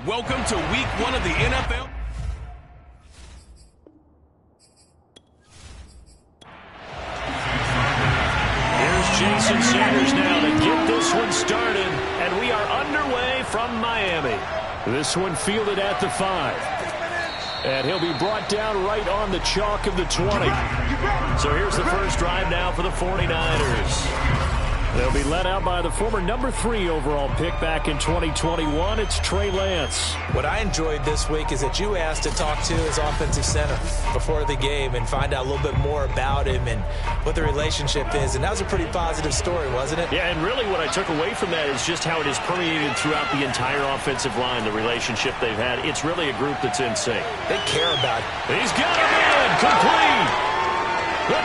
Welcome to Week 1 of the NFL. Here's Jason Sanders now to get this one started, and we are underway from Miami. This one fielded at the 5. And he'll be brought down right on the chalk of the 20. So here's the first drive now for the 49ers. They'll be led out by the former number 3 overall pick back in 2021. It's Trey Lance. What I enjoyed this week is that you asked to talk to his offensive center before the game and find out a little bit more about him and what the relationship is. And that was a pretty positive story, wasn't it? Yeah, and really what I took away from that is just how it is permeated throughout the entire offensive line, the relationship they've had. It's really a group that's in sync. They care about it. He's got him in. Complete. The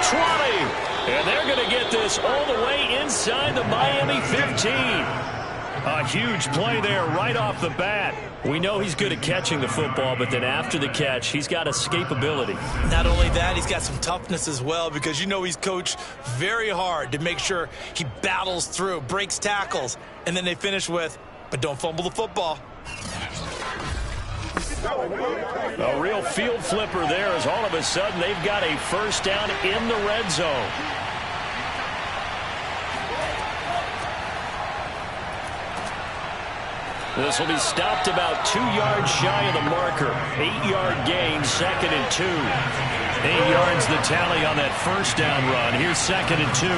20. And they're going to get this all the way inside the Miami 15. A huge play there right off the bat. We know he's good at catching the football, but then after the catch, he's got escapability. Not only that, he's got some toughness as well, because you know he's coached very hard to make sure he battles through, breaks tackles, and then they finish with, but don't fumble the football. A real field flipper there as all of a sudden they've got a first down in the red zone. This will be stopped about 2 yards shy of the marker. 8-yard gain, 2nd and 2. 8 yards the tally on that first down run. Here's 2nd and 2.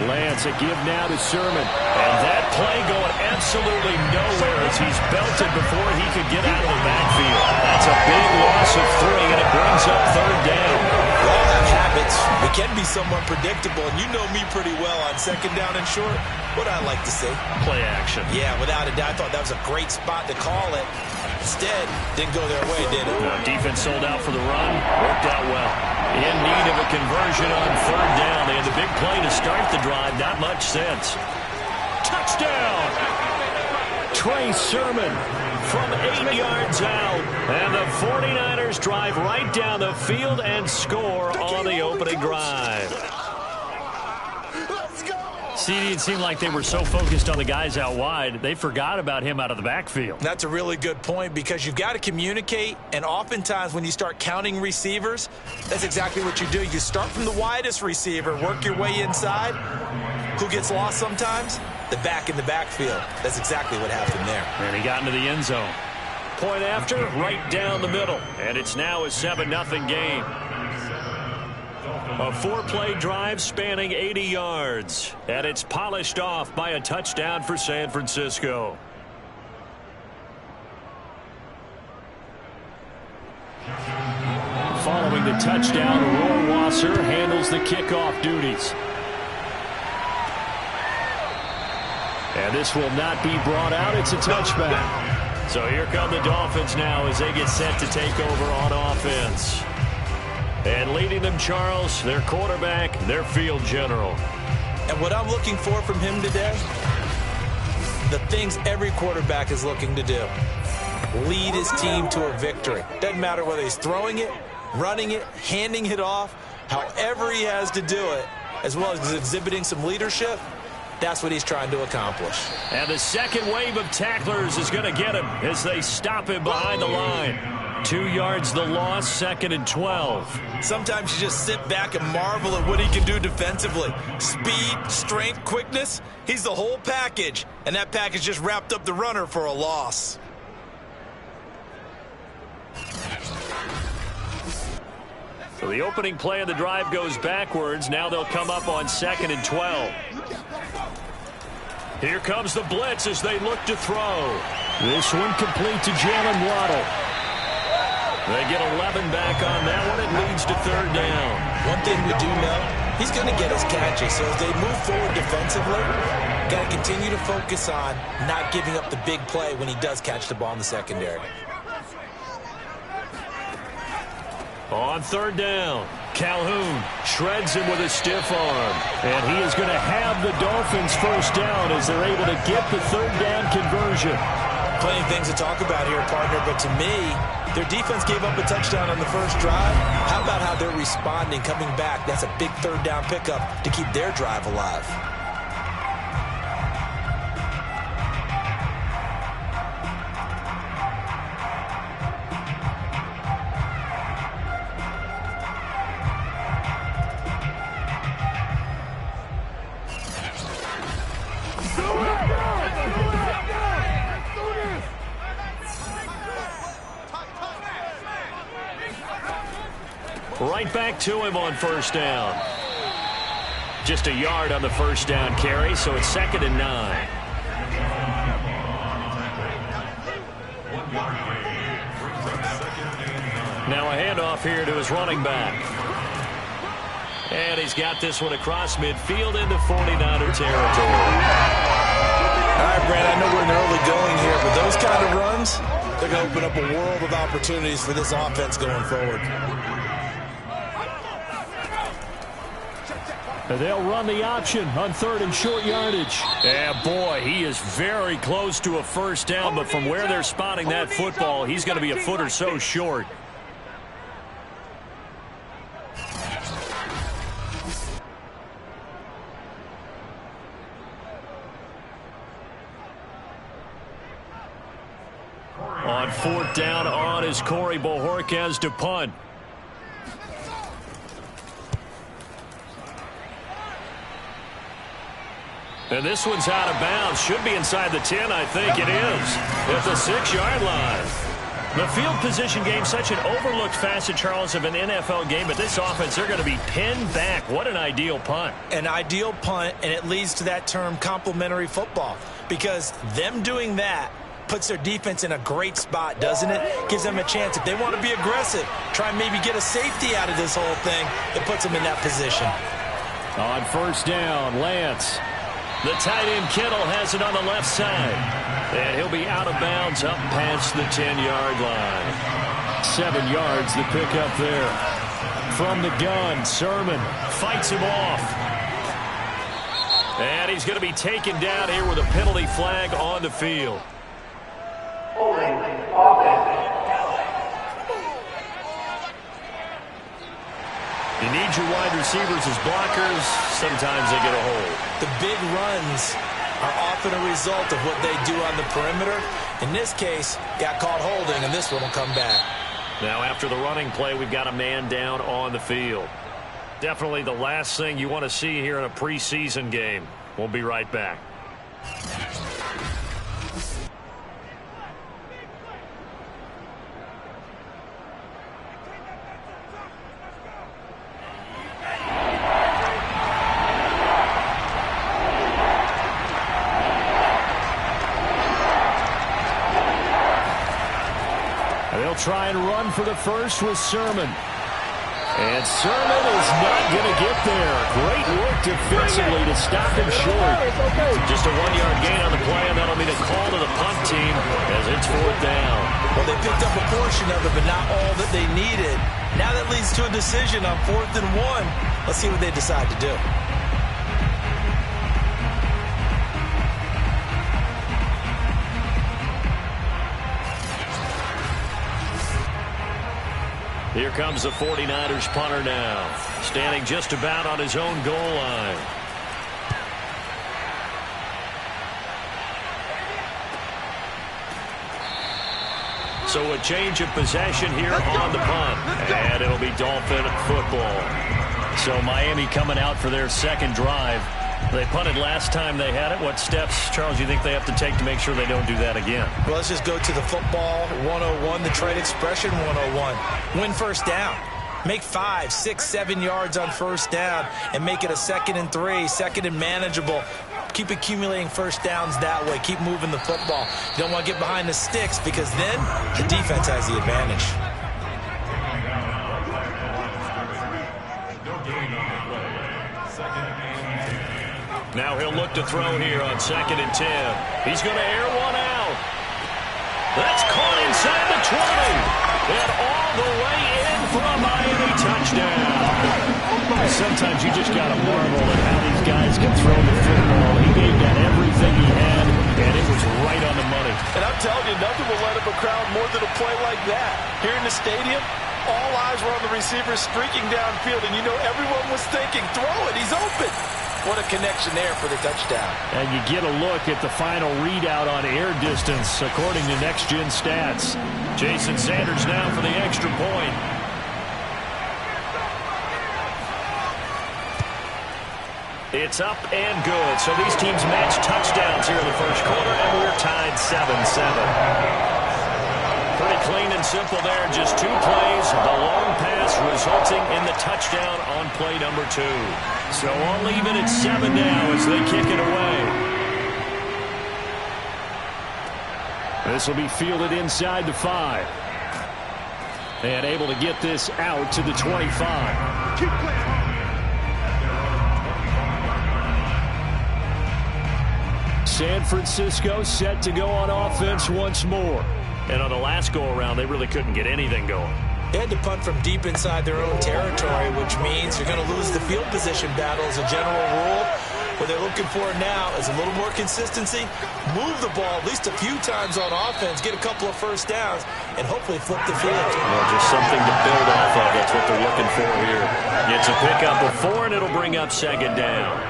Lance, a give now to Sermon. And that play going absolutely nowhere as he's belted before he could get out of the backfield. That's a big loss of 3, and it brings up 3rd down. We all have habits. We can be somewhat predictable, and you know me pretty well on 2nd down and short. What I like to say? Play action. Yeah, without a doubt. I thought that was a great spot to call it. Instead, didn't go their way, did it? Defense sold out for the run. Worked out well. In need of a conversion on 3rd down. They had the big play to start the drive. Not much sense. Touchdown! Trey Sermon from 8 yards out. And the 49ers drive right down the field and score on the opening drive. See, it seemed like they were so focused on the guys out wide, they forgot about him out of the backfield. That's a really good point, because you've got to communicate, and oftentimes when you start counting receivers, that's exactly what you do. You start from the widest receiver, work your way inside. Who gets lost sometimes? The back in the backfield. That's exactly what happened there. And he got into the end zone. Point after, right down the middle. And it's now a 7-0 game. A 4-play drive spanning 80 yards. And it's polished off by a touchdown for San Francisco. Following the touchdown, Rohrwasser handles the kickoff duties. And this will not be brought out. It's a touchback. So here come the Dolphins now as they get set to take over on offense. And leading them, Charles, their quarterback, their field general. And what I'm looking for from him today, the things every quarterback is looking to do. Lead his team to a victory. Doesn't matter whether he's throwing it, running it, handing it off, however he has to do it, as well as exhibiting some leadership. That's what he's trying to accomplish. And the second wave of tacklers is going to get him as they stop him behind the line. 2 yards the loss, 2nd and 12. Sometimes you just sit back and marvel at what he can do defensively. Speed, strength, quickness, he's the whole package. And that package just wrapped up the runner for a loss. So the opening play of the drive goes backwards. Now they'll come up on 2nd and 12. Here comes the blitz as they look to throw. This one complete to Jalen Waddle. They get 11 back on that one. It leads to 3rd down. One thing we do know, he's going to get us catches. So as they move forward defensively, got to continue to focus on not giving up the big play when he does catch the ball in the secondary. On 3rd down, Calhoun shreds him with a stiff arm. And he is going to have the Dolphins first down as they're able to get the 3rd down conversion. Plenty of things to talk about here, partner, but to me, their defense gave up a touchdown on the first drive. How about how they're responding, coming back? That's a big 3rd down pickup to keep their drive alive. Right back to him on first down. Just a yard on the first down carry, so it's 2nd and 9. Now a handoff here to his running back. And he's got this one across midfield into 49er territory. All right, Brad, I know we're in the early going here, but those kind of runs, they're going to open up a world of opportunities for this offense going forward. They'll run the option on 3rd and short yardage. Yeah, boy, he is very close to a first down, but from where they're spotting that football, he's going to be a foot or so short. On 4th down on is Corey Bojorquez to punt. And this one's out of bounds. Should be inside the 10, I think it is. At the 6-yard line. The field position game, such an overlooked facet, Charles, of an NFL game. But this offense, they're going to be pinned back. What an ideal punt. An ideal punt, and it leads to that term complementary football. Because them doing that puts their defense in a great spot, doesn't it? Gives them a chance. If they want to be aggressive, try and maybe get a safety out of this whole thing, it puts them in that position. On first down, Lance. The tight end Kittle has it on the left side. And he'll be out of bounds up past the 10-yard line. 7 yards the pickup there. From the gun, Sermon fights him off. And he's going to be taken down here with a penalty flag on the field. You need your wide receivers as blockers. Sometimes they get a hold. The big runs are often a result of what they do on the perimeter. In this case, got caught holding, and this one will come back. Now, after the running play, we've got a man down on the field. Definitely the last thing you want to see here in a preseason game. We'll be right back. Try and run for the first with Sermon. And Sermon is not going to get there. Great work defensively to stop him short. Just a 1-yard gain on the play, and that'll be the call to the punt team as it's 4th down. Well, they picked up a portion of it, but not all that they needed. Now that leads to a decision on 4th and 1. Let's see what they decide to do. Here comes the 49ers punter now, standing just about on his own goal line. So a change of possession here on the punt, and it'll be Dolphin football. So Miami coming out for their second drive. They punted last time they had it. What steps, Charles, you think they have to take to make sure they don't do that again? Well, let's just go to the football 101, the trade expression 101. Win first down. Make 5, 6, 7 yards on first down and make it a 2nd and 3, 2nd and manageable. Keep accumulating first downs that way. Keep moving the football. You don't want to get behind the sticks because then the defense has the advantage. Now he'll look to throw here on 2nd and 10. He's going to air one out. That's caught inside the 20. And all the way in for a Miami touchdown. Sometimes you just got to marvel at how these guys can throw the football. He gave that everything he had, and it was right on the money. And I'm telling you, nothing will light up a crowd more than a play like that. Here in the stadium, all eyes were on the receiver streaking downfield, and you know everyone was thinking, throw it, he's open. What a connection there for the touchdown. And you get a look at the final readout on air distance, according to Next Gen Stats. Jason Sanders now for the extra point. It's up and good. So these teams match touchdowns here in the first quarter, and we're tied 7-7. Pretty clean and simple there. Just 2 plays, the long pass resulting in the touchdown on play number 2. So all even at 7 now as they kick it away. This will be fielded inside the 5. And able to get this out to the 25. Keep playing. San Francisco set to go on offense once more. And on the last go-around, they really couldn't get anything going. They had to punt from deep inside their own territory, which means you're going to lose the field position battle as a general rule. What they're looking for now is a little more consistency, move the ball at least a few times on offense, get a couple of first downs, and hopefully flip the field. Well, just something to build off of. That's what they're looking for here. Gets a pickup of 4, and it'll bring up 2nd down.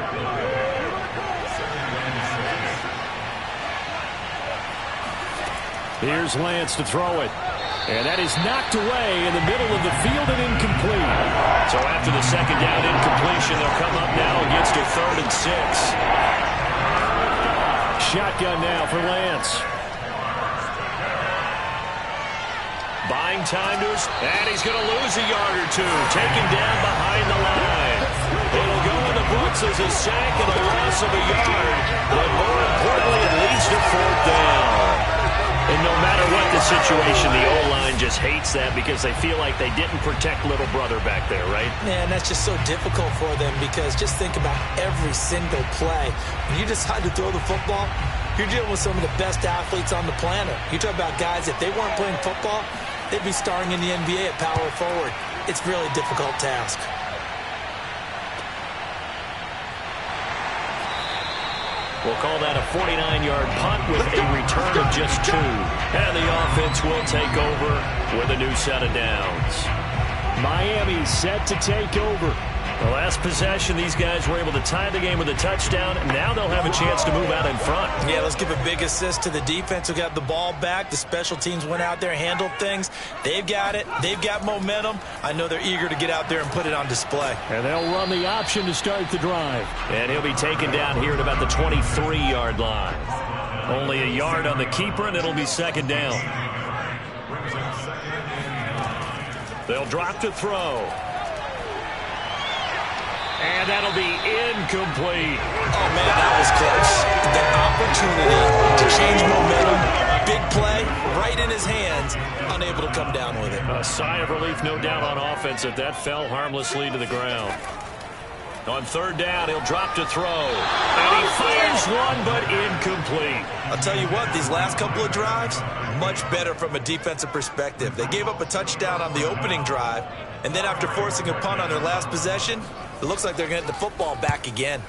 Here's Lance to throw it. And that is knocked away in the middle of the field and incomplete. So after the 2nd down incompletion, they'll come up now against a 3rd and 6. Shotgun now for Lance. Buying time to us, and he's going to lose a yard or 2. Taken down behind the line. It'll go in the books as a sack and a loss of a yard. But more importantly, it leads to 4th down. And no matter what the situation, the O-line just hates that because they feel like they didn't protect little brother back there, right? Man, that's just so difficult for them because just think about every single play. When you decide to throw the football, you're dealing with some of the best athletes on the planet. You talk about guys, if they weren't playing football, they'd be starring in the NBA at power forward. It's really a difficult task. We'll call that a 49-yard punt with a return of just 2. And the offense will take over with a new set of downs. Miami set to take over. The last possession, these guys were able to tie the game with a touchdown, and now they'll have a chance to move out in front. Yeah, let's give a big assist to the defense who got the ball back. The special teams went out there, handled things. They've got it. They've got momentum. I know they're eager to get out there and put it on display. And they'll run the option to start the drive. And he'll be taken down here at about the 23-yard line. Only a yard on the keeper, and it'll be 2nd down. They'll drop to throw. And that'll be incomplete. Oh, man, that was close. The opportunity to change momentum, big play, right in his hands, unable to come down with it. A sigh of relief, no doubt, on offense that fell harmlessly to the ground. On 3rd down, he'll drop to throw. And he fires one, but incomplete. I'll tell you what, these last couple of drives, much better from a defensive perspective. They gave up a touchdown on the opening drive, and then after forcing a punt on their last possession, it looks like they're going to get the football back again.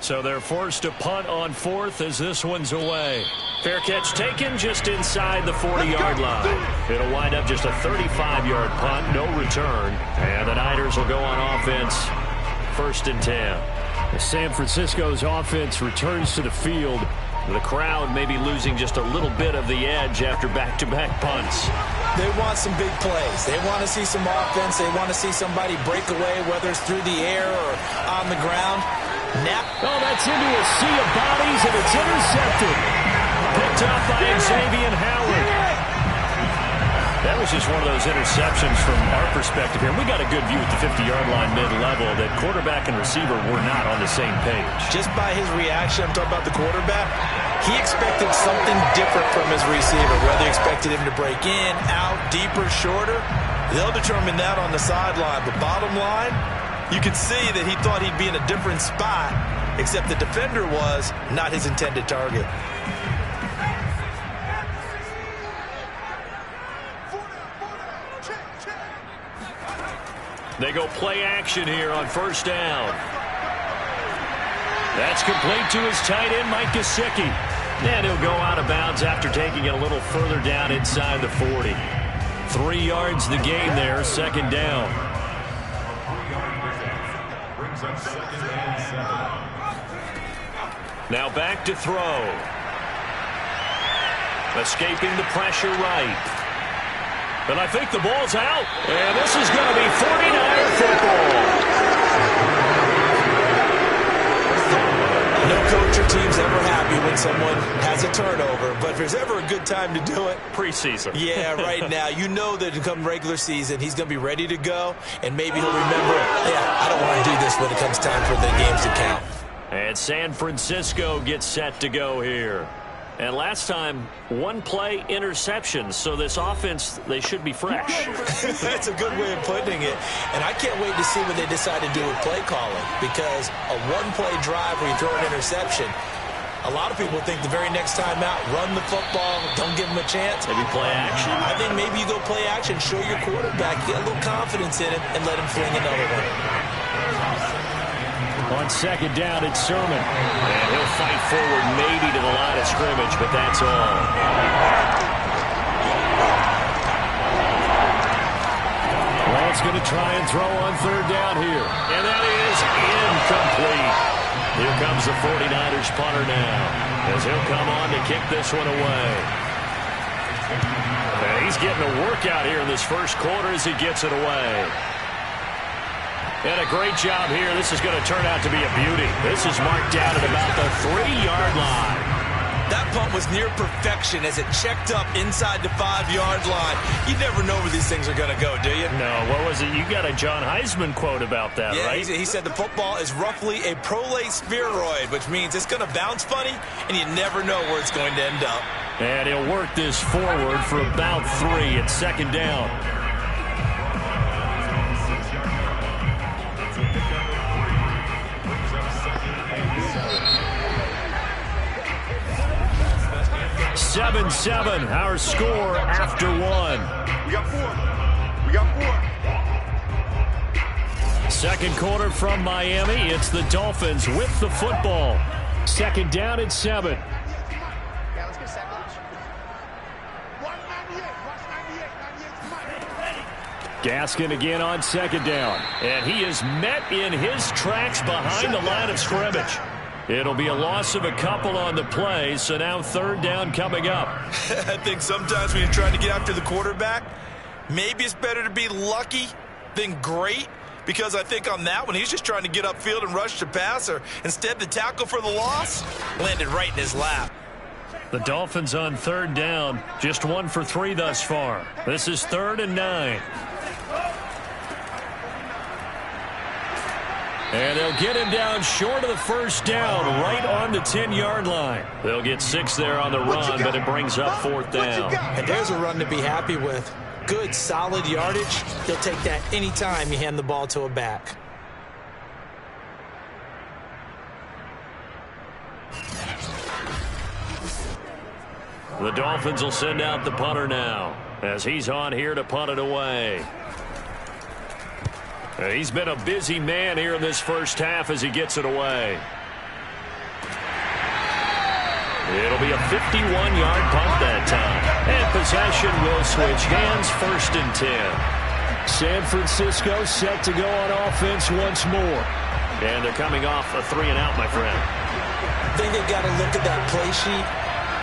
So they're forced to punt on 4th as this one's away. Fair catch taken just inside the 40-yard line. It'll wind up just a 35-yard punt, no return. And the Niners will go on offense, 1st and 10. San Francisco's offense returns to the field. The crowd may be losing just a little bit of the edge after back-to-back punts. They want some big plays. They want to see some offense. They want to see somebody break away, whether it's through the air or on the ground. Oh, that's into a sea of bodies, and it's intercepted. Picked up by Xavier Howard. That was just one of those interceptions from our perspective here. We got a good view at the 50-yard line mid-level that quarterback and receiver were not on the same page. Just by his reaction, I'm talking about the quarterback, he expected something different from his receiver, whether he expected him to break in, out, deeper, shorter. They'll determine that on the sideline. But bottom line, you can see that he thought he'd be in a different spot, except the defender was not his intended target. They go play action here on 1st down. That's complete to his tight end, Mike Gesicki. And he'll go out of bounds after taking it a little further down inside the 40. 3 yards the gain there, 2nd down. Now back to throw. Escaping the pressure right. And I think the ball's out. And this is going to be 49er football. No coach or team's ever happy when someone has a turnover, but if there's ever a good time to do it, preseason. Yeah, right now. You know that come regular season, he's going to be ready to go, and maybe he'll remember, yeah, I don't want to do this when it comes time for the games to count. And San Francisco gets set to go here. And last time, one-play interception, so this offense, they should be fresh. That's a good way of putting it. And I can't wait to see what they decide to do with play calling, because a one-play drive where you throw an interception, a lot of people think the very next time out, run the football, don't give him a chance. Maybe play action. I think maybe you go play action, show your quarterback, get a little confidence in him, and let him fling another one. On second down, it's Sermon. And he'll fight forward maybe to the line of scrimmage, but that's all. Lance going to try and throw on third down here. And that is incomplete. Here comes the 49ers punter now, as he'll come on to kick this one away. And he's getting a workout here in this first quarter as he gets it away. And a great job here. This is going to turn out to be a beauty. This is marked down at about the 3-yard line. That punt was near perfection as it checked up inside the 5-yard line. You never know where these things are going to go, do you? No, what was it? You got a John Heisman quote about that, yeah, right? He said the football is roughly a prolate spheroid, which means it's going to bounce funny, and you never know where it's going to end up. And he'll work this forward for about 3 at second down. Seven, our score after 1. We got 4. Second quarter from Miami. It's the Dolphins with the football. Second down at 7. Yeah, let's get set. 198. Gaskin again on second down. And he is met in his tracks behind the line of scrimmage. It'll be a loss of a couple on the play, so now third down coming up. I think sometimes when you're trying to get after the quarterback, maybe it's better to be lucky than great, because I think on that one, he's just trying to get upfield and rush the passer. Instead, the tackle for the loss landed right in his lap. The Dolphins on third down, just 1 for 3 thus far. This is 3rd and 9. And they'll get him down short of the first down, right on the 10-yard line. They'll get 6 there on the run, but it brings up 4th down. And there's a run to be happy with. Good, solid yardage. He'll take that anytime you hand the ball to a back. The Dolphins will send out the punter now, as he's on here to punt it away. He's been a busy man here in this first half as he gets it away. It'll be a 51-yard punt that time. And possession will switch hands, 1st and 10. San Francisco set to go on offense once more. And they're coming off a 3-and-out, my friend. I think they've got to look at that play sheet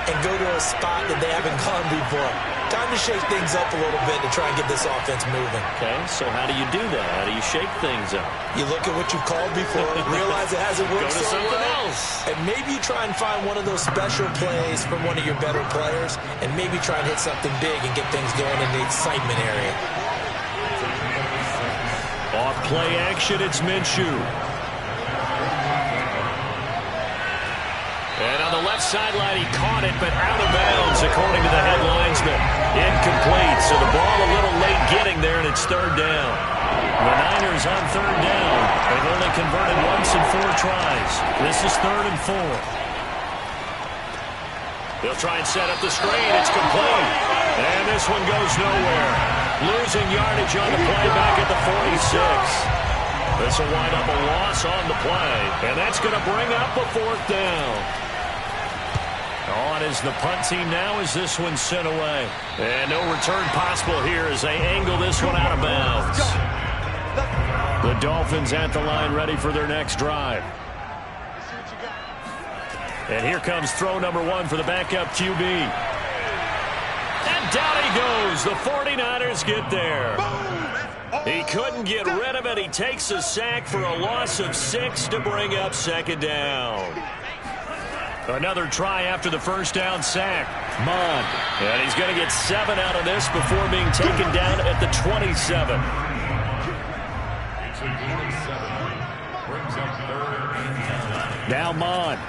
and go to a spot that they haven't gone before. Time to shake things up a little bit to try and get this offense moving. Okay, so how do you do that? How do you shake things up? You look at what you called before, realize it hasn't worked Go to so something well, else. and maybe you try and find one of those special plays from one of your better players, and maybe try and hit something big and get things going in the excitement area. Off play action, it's Minshew. And on the left sideline, he caught it, but out of bounds, according to the head linesman. Incomplete, so the ball a little late getting there, and it's 3rd down. The Niners on 3rd down. They've only converted once in 4 tries. This is 3rd and 4. They'll try and set up the screen. It's complete. And this one goes nowhere. Losing yardage on the play back at the 46. This will wind up a loss on the play, and that's going to bring up a 4th down. On is the punt team now as this one's sent away. And no return possible here as they angle this one out of bounds. The Dolphins at the line ready for their next drive. And here comes throw number 1 for the backup QB. And down he goes. The 49ers get there. He couldn't get rid of it. He takes a sack for a loss of 6 to bring up 2nd down. Another try after the first down sack. Mond. And he's going to get 7 out of this before being taken down at the 27. Now Mond.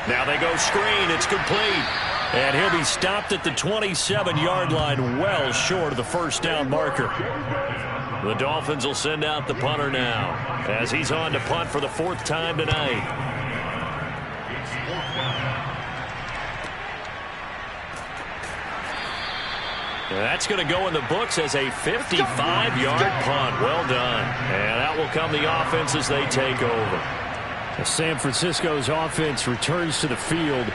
Now they go screen. It's complete. And he'll be stopped at the 27-yard line, well short of the first down marker. The Dolphins will send out the punter now as he's on to punt for the 4th time tonight. That's going to go in the books as a 55-yard punt. Well done. And out will come the offense as they take over. San Francisco's offense returns to the field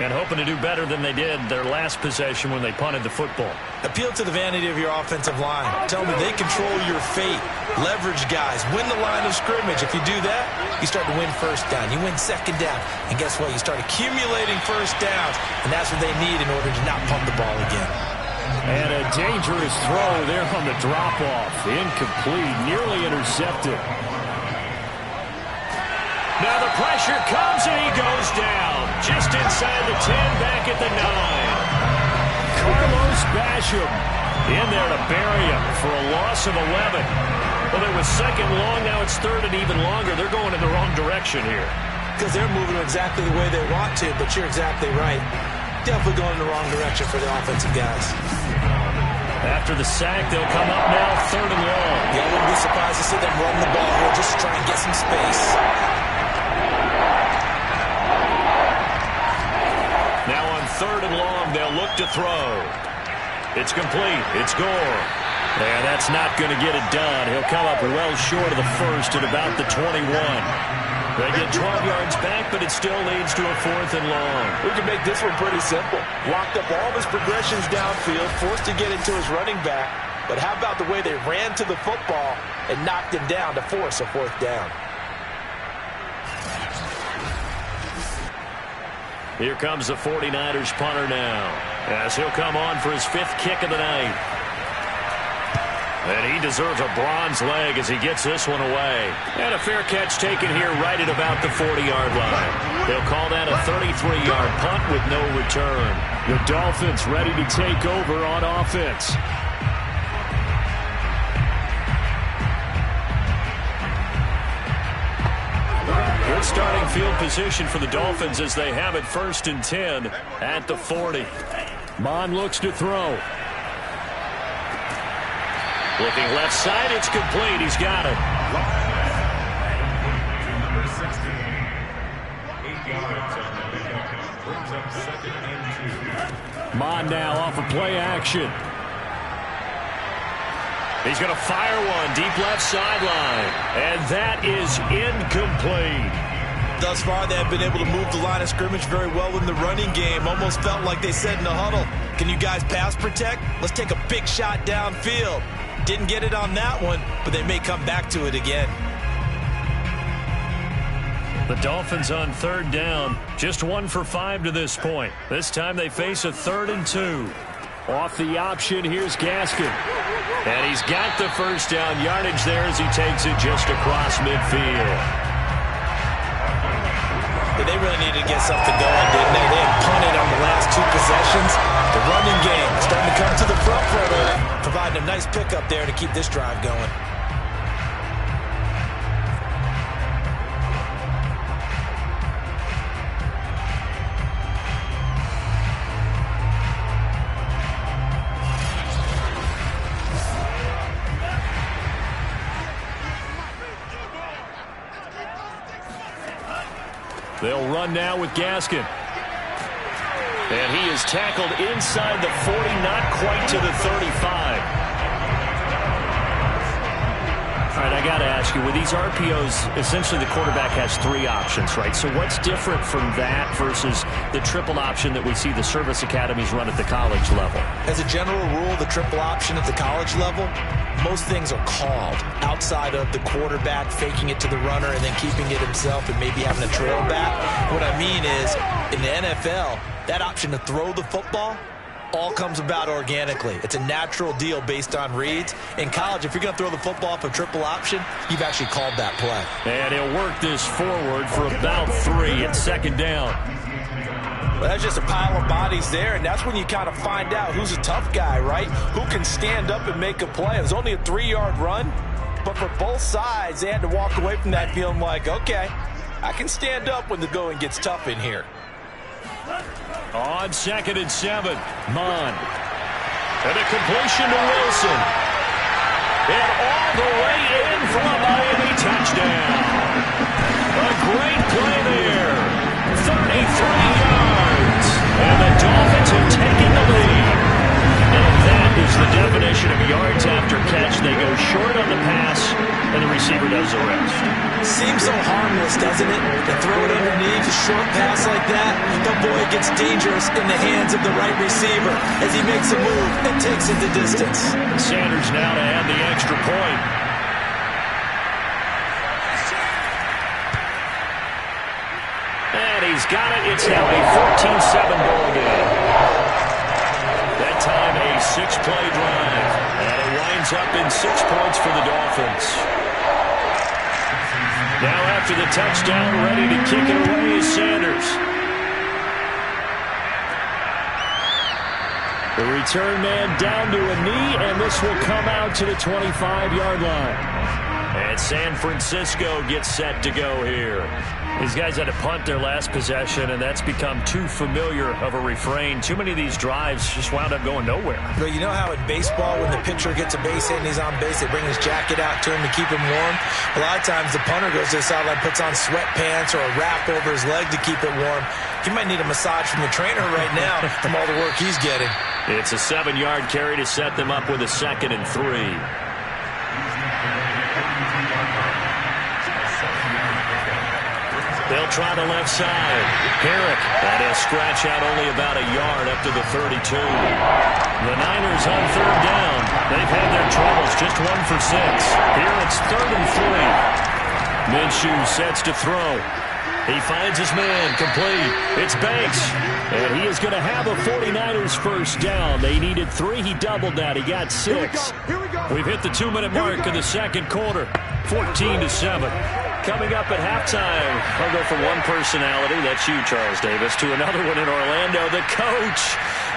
and hoping to do better than they did their last possession when they punted the football. Appeal to the vanity of your offensive line. Tell them they control your fate. Leverage guys. Win the line of scrimmage. If you do that, you start to win first down. You win second down. And guess what? You start accumulating first downs. And that's what they need in order to not pump the ball again. And a dangerous throw there on the drop-off. Incomplete. Nearly intercepted. Now the pressure comes and he goes down. Just inside the 10, back at the 9. Carlos Basham in there to bury him for a loss of 11. Well, it was second long. Now it's third and even longer. They're going in the wrong direction here. Because they're moving exactly the way they want to, but you're exactly right. Definitely going in the wrong direction for the offensive guys. After the sack, they'll come up now, third and long. Yeah, I wouldn't be surprised to see them run the ball here just to try and get some space. Now on third and long, they'll look to throw. It's complete. It's Gore. And that's not going to get it done. He'll come up well short of the first at about the 21. They get 12 yards back, but it still leads to a 4th and long. We can make this one pretty simple. Locked up all of his progressions downfield, forced to get into his running back. But how about the way they ran to the football and knocked him down to force a 4th down? Here comes the 49ers punter now, as he'll come on for his 5th kick of the night. And he deserves a bronze leg as he gets this one away. And a fair catch taken here right at about the 40-yard line. They'll call that a 33-yard punt with no return. The Dolphins ready to take over on offense. Good starting field position for the Dolphins as they have it 1st and 10 at the 40. Mond looks to throw. Looking left side, it's complete. He's got it. Mond now off of play action. He's going to fire one deep left sideline. And that is incomplete. Thus far, they have been able to move the line of scrimmage very well in the running game. Almost felt like they said in the huddle, can you guys pass protect? Let's take a big shot downfield. Didn't get it on that one, but they may come back to it again. The Dolphins on third down, just 1 for 5 to this point. This time they face a 3rd and 2. Off the option, here's Gaskin. And he's got the first down yardage there as he takes it just across midfield. Yeah, they really needed to get something going, didn't they? They had punted on the last 2 possessions. The running game starting to come to the front for them, providing a nice pickup there to keep this drive going. They'll run now with Gaskin. And he is tackled inside the 40, not quite to the 35. All right, I got to ask you, with these RPOs, essentially the quarterback has 3 options, right? So what's different from that versus the triple option that we see the service academies run at the college level? As a general rule, the triple option at the college level, most things are called outside of the quarterback faking it to the runner and then keeping it himself and maybe having a trail back. What I mean is, in the NFL, that option to throw the football, all comes about organically. It's a natural deal based on reads. In college, if you're going to throw the football up a triple option, you've actually called that play. And he'll work this forward for about 3 at second down. Well, that's just a pile of bodies there, and that's when you kind of find out who's a tough guy, right? Who can stand up and make a play. It was only a 3-yard run, but for both sides, they had to walk away from that feeling like, okay, I can stand up when the going gets tough in here. On 2nd and 7, Mond. And a completion to Wilson. And all the way in for a Miami touchdown. A great play there. 33 yards. And the Dolphins have taken the lead. And that is the definition of yards after catch. They go short on the pass, and the receiver does the rest. Seems so harmless, doesn't it? To throw it underneath, a short pass like that. But boy, it gets dangerous in the hands of the right receiver as he makes a move and takes it the distance. Sanders now to add the extra point. And he's got it. It's now a 14-7 ball game. That time a 6-play drive. And it winds up in 6 points for the Dolphins. Now after the touchdown, ready to kick it away is Sanders. The return man down to a knee, and this will come out to the 25-yard line. And San Francisco gets set to go here. These guys had to punt their last possession, and that's become too familiar of a refrain. Too many of these drives just wound up going nowhere. But you know how in baseball, when the pitcher gets a base hit and he's on base, they bring his jacket out to him to keep him warm? A lot of times the punter goes to the sideline, puts on sweatpants or a wrap over his leg to keep it warm. He might need a massage from the trainer right now from all the work he's getting. It's a 7-yard carry to set them up with a 2nd and 3. They'll try the left side. Herrick, and he'll scratch out only about a yard up to the 32. The Niners on 3rd down. They've had their troubles, just 1 for 6. Here it's 3rd and 3. Minshew sets to throw. He finds his man, complete. It's Banks, and he is going to have a 49ers first down. They needed 3. He doubled that. He got 6. We've hit the 2-minute mark in the second quarter. 14-7. Coming up at halftime, I'll go from one personality, that's you, Charles Davis, to another one in Orlando, the coach.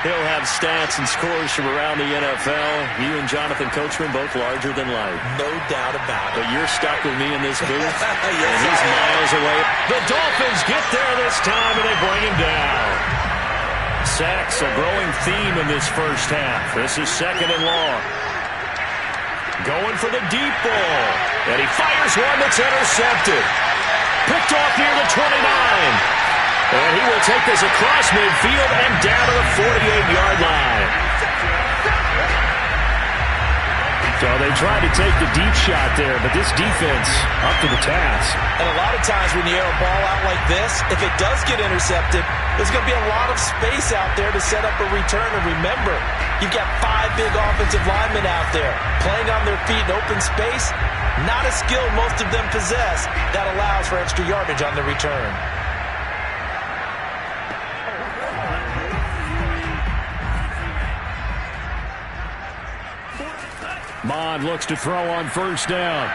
He'll have stats and scores from around the NFL. You and Jonathan Coachman, both larger than life. No doubt about it. But you're stuck with me in this booth, yes, and he's miles away. The Dolphins get there this time, and they bring him down. Sacks, a growing theme in this first half. This is 2nd and long. Going for the deep ball. And he fires one that's intercepted. Picked off near the 29. And he will take this across midfield and down to the 48-yard line. So they tried to take the deep shot there, but this defense up to the task. And a lot of times when you air a ball out like this, if it does get intercepted, there's going to be a lot of space out there to set up a return. And remember, you've got 5 big offensive linemen out there playing on their feet in open space. Not a skill most of them possess that allows for extra yardage on the return. Mond looks to throw on 1st down.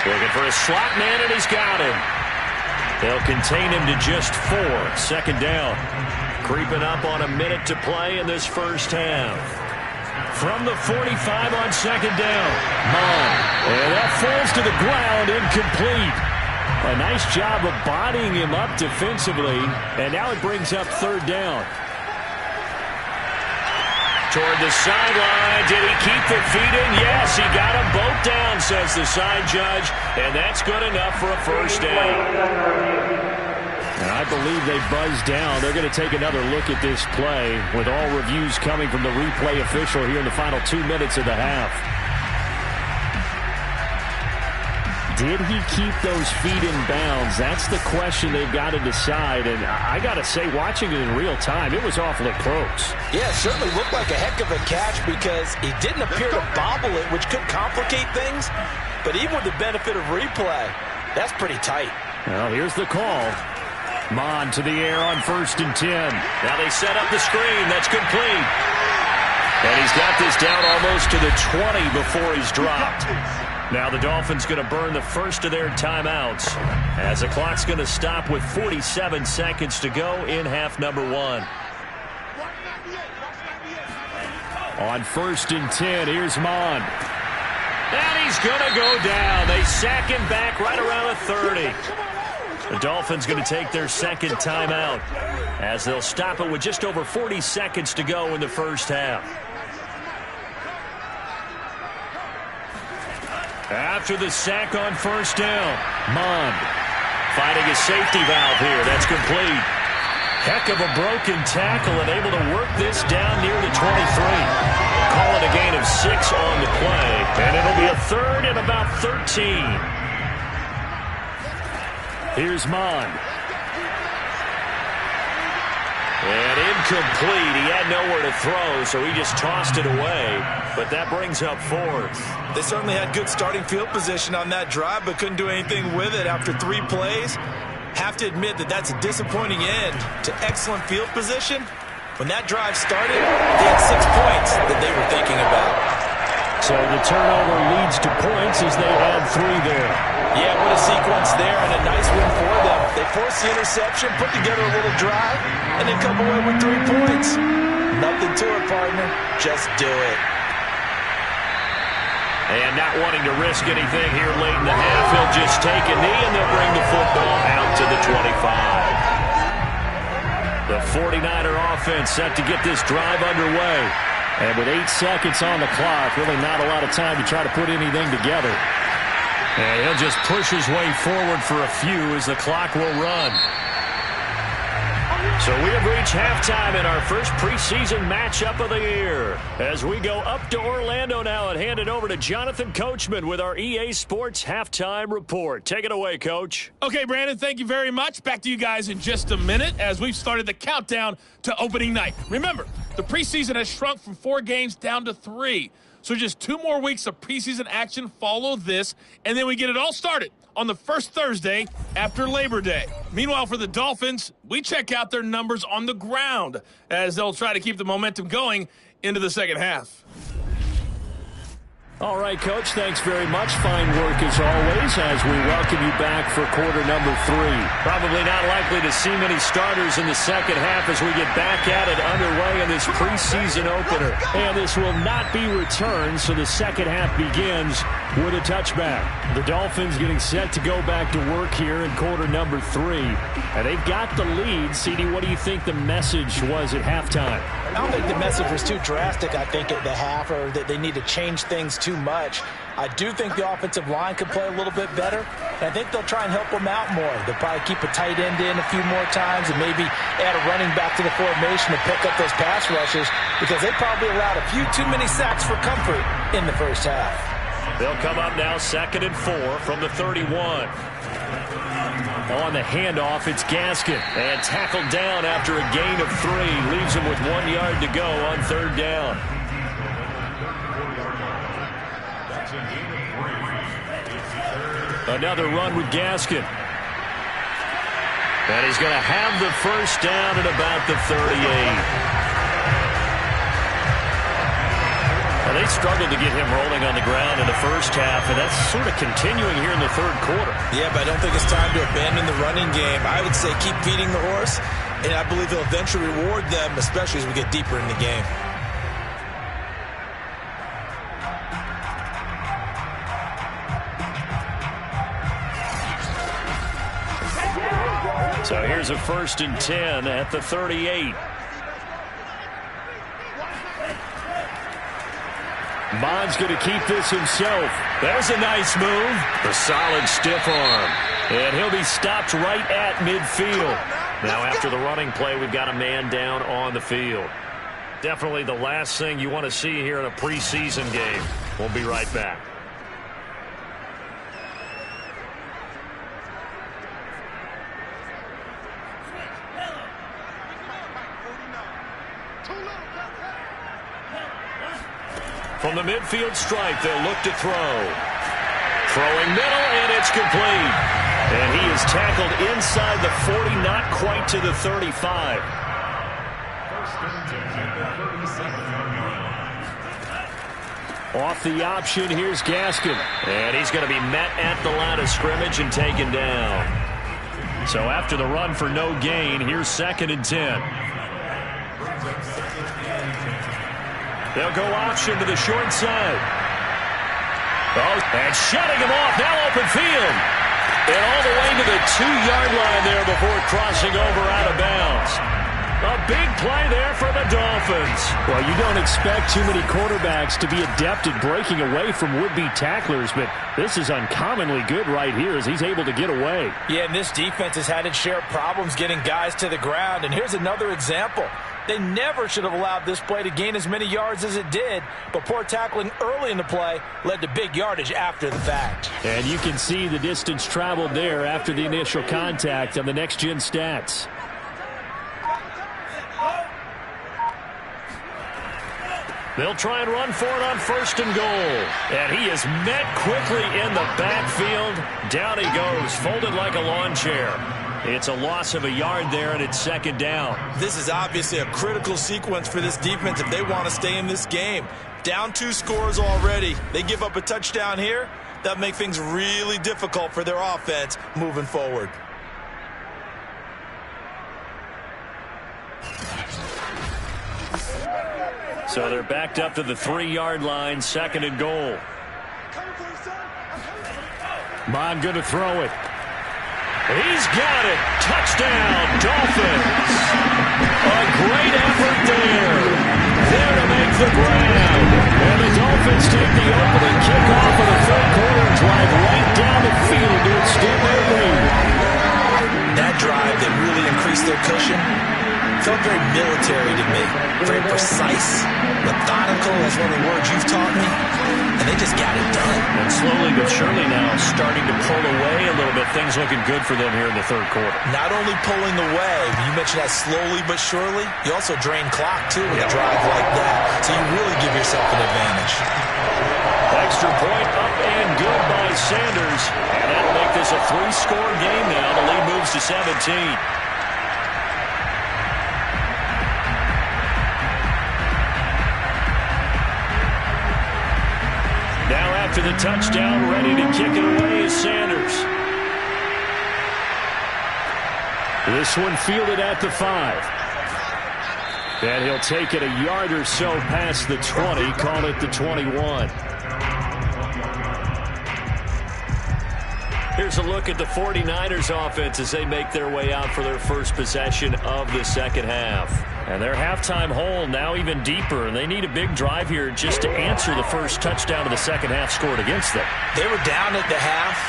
Looking for a slot man, and he's got him. They'll contain him to just 4. 2nd down. Creeping up on a minute to play in this first half. From the 45 on 2nd down. Mond. And that falls to the ground, incomplete. A nice job of bodying him up defensively. And now it brings up 3rd down. Toward the sideline. Did he keep the feet in? Yes, he got them both down, says the side judge. And that's good enough for a first down. And I believe they buzzed down. They're going to take another look at this play with all reviews coming from the replay official here in the final 2 minutes of the half. Did he keep those feet in bounds? That's the question they've got to decide. And I got to say, watching it in real time, it was awfully close. Yeah, it certainly looked like a heck of a catch because he didn't appear to bobble it, which could complicate things. But even with the benefit of replay, that's pretty tight. Well, here's the call. Mond to the air on 1st and 10. Now they set up the screen. That's complete. And he's got this down almost to the 20 before he's dropped. Now the Dolphins going to burn the first of their timeouts as the clock's going to stop with 47 seconds to go in half number 1. On 1st and 10, here's Mond. And he's going to go down. They sack him back right around the 30. The Dolphins going to take their second timeout as they'll stop it with just over 40 seconds to go in the first half. After the sack on 1st down, Mond finding a safety valve here. That's complete. Heck of a broken tackle and able to work this down near the 23. Call it a gain of 6 on the play, and it'll be a 3rd and about 13. Here's Mond. And incomplete. He had nowhere to throw, so he just tossed it away. But that brings up 4th. They certainly had good starting field position on that drive, but couldn't do anything with it after 3 plays. Have to admit that that's a disappointing end to excellent field position. When that drive started, they had 6 points that they were thinking about. So the turnover leads to points as they add 3 there. Yeah, what a sequence there, and a nice win for them. They forced the interception, put together a little drive, and then come away with 3 points. Nothing to it, partner. Just do it. And not wanting to risk anything here late in the half, he'll just take a knee, and they'll bring the football out to the 25. The 49er offense set to get this drive underway. And with 8 seconds on the clock, really not a lot of time to try to put anything together. And he'll just push his way forward for a few as the clock will run. So we have reached halftime in our first preseason matchup of the year. As we go up to Orlando now and hand it over to Jonathan Coachman with our EA Sports Halftime Report. Take it away, Coach. Okay, Brandon, thank you very much. Back to you guys in just a minute as we've started the countdown to opening night. Remember, the preseason has shrunk from 4 games down to 3. So just 2 more weeks of preseason action follow this, and then we get it all started on the first Thursday after Labor Day. Meanwhile, for the Dolphins, we check out their numbers on the ground as they'll try to keep the momentum going into the second half. All right, Coach, thanks very much. Fine work as always as we welcome you back for quarter number 3. Probably not likely to see many starters in the second half as we get back at it underway in this preseason opener. And this will not be returned, so the second half begins with a touchback. The Dolphins getting set to go back to work here in quarter number 3. And they've got the lead. CD, what do you think the message was at halftime? I don't think the message was too drastic, I think, at the half, or that they need to change things too much. I do think the offensive line could play a little bit better, and I think they'll try and help them out more. They'll probably keep a tight end in a few more times and maybe add a running back to the formation to pick up those pass rushes because they probably allowed a few too many sacks for comfort in the first half. They'll come up now 2nd and 4 from the 31. On the handoff, it's Gaskin. And tackled down after a gain of 3. Leaves him with 1 yard to go on 3rd down. Another run with Gaskin. And he's going to have the first down at about the 38. Well, they struggled to get him rolling on the ground in the first half, and that's sort of continuing here in the 3rd quarter. Yeah, but I don't think it's time to abandon the running game. I would say keep feeding the horse, and I believe he'll eventually reward them, especially as we get deeper in the game. So here's a 1st and 10 at the 38. Mond's going to keep this himself. There's a nice move. A solid stiff arm. And he'll be stopped right at midfield. Now after the running play, we've got a man down on the field. Definitely the last thing you want to see here in a preseason game. We'll be right back. From the midfield stripe, they'll look to throw. Throwing middle, and it's complete. And he is tackled inside the 40, not quite to the 35. Off the option, here's Gaskin. And he's going to be met at the line of scrimmage and taken down. So after the run for no gain, here's 2nd and 10. They'll go option to the short side. Oh, and shutting him off, now open field. And all the way to the 2-yard line there before crossing over out of bounds. A big play there for the Dolphins. Well, you don't expect too many quarterbacks to be adept at breaking away from would-be tacklers, but this is uncommonly good right here as he's able to get away. Yeah, and this defense has had its share of problems getting guys to the ground. And here's another example. They never should have allowed this play to gain as many yards as it did, but poor tackling early in the play led to big yardage after the fact. And you can see the distance traveled there after the initial contact on the next-gen stats. They'll try and run for it on 1st and goal. And he is met quickly in the backfield. Down he goes, folded like a lawn chair. It's a loss of a yard there, and it's 2nd down. This is obviously a critical sequence for this defense if they want to stay in this game. Down 2 scores already. They give up a touchdown here. That make things really difficult for their offense moving forward. So they're backed up to the 3-yard line, 2nd and goal. Bond going to throw it. He's got it. Touchdown, Dolphins. A great effort there. There to make the grab. And the Dolphins take the opening kickoff of the 3rd quarter and drive right down the field to extend their lead. That drive that really increased their cushion felt very military to me. Very precise, methodical, that's one of the words you've taught me. And they just got it done. And slowly but surely now starting to pull away a little bit. Things looking good for them here in the 3rd quarter. Not only pulling away, you mentioned that slowly but surely, you also drain clock too with a drive like that. So you really give yourself an advantage. Extra point up and good by Sanders. And that'll make this a 3-score game now. The lead moves to 17. Now after the touchdown, ready to kick it away is Sanders. This one fielded at the 5. And he'll take it a yard or so past the 20, call it the 21. Here's a look at the 49ers offense as they make their way out for their first possession of the 2nd half. And their halftime hole now even deeper, and they need a big drive here just to answer the first touchdown of the 2nd half scored against them. They were down at the half.